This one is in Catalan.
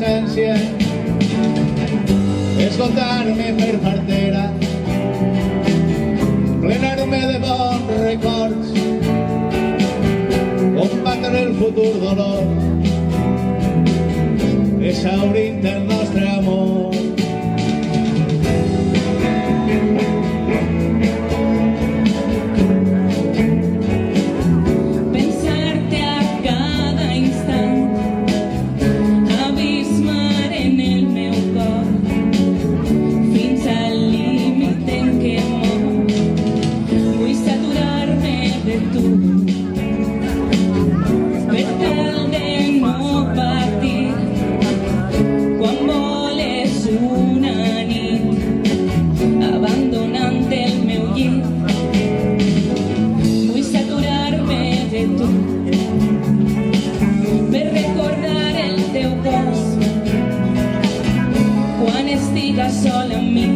vivència, escoltar-me per partera, plenar-me de bons records, combatre el futur dolor, exhaurint el nostre amor. Pensar-te a cada instant, abismar en el meu cor, fins al límit en què mor. Vull saturar-me de tu, per tal de no patir quan voles una nit, abandonant el meu llit. Vull saturar-me de tu, per recordar el teu cos quan estigues sol amb mi.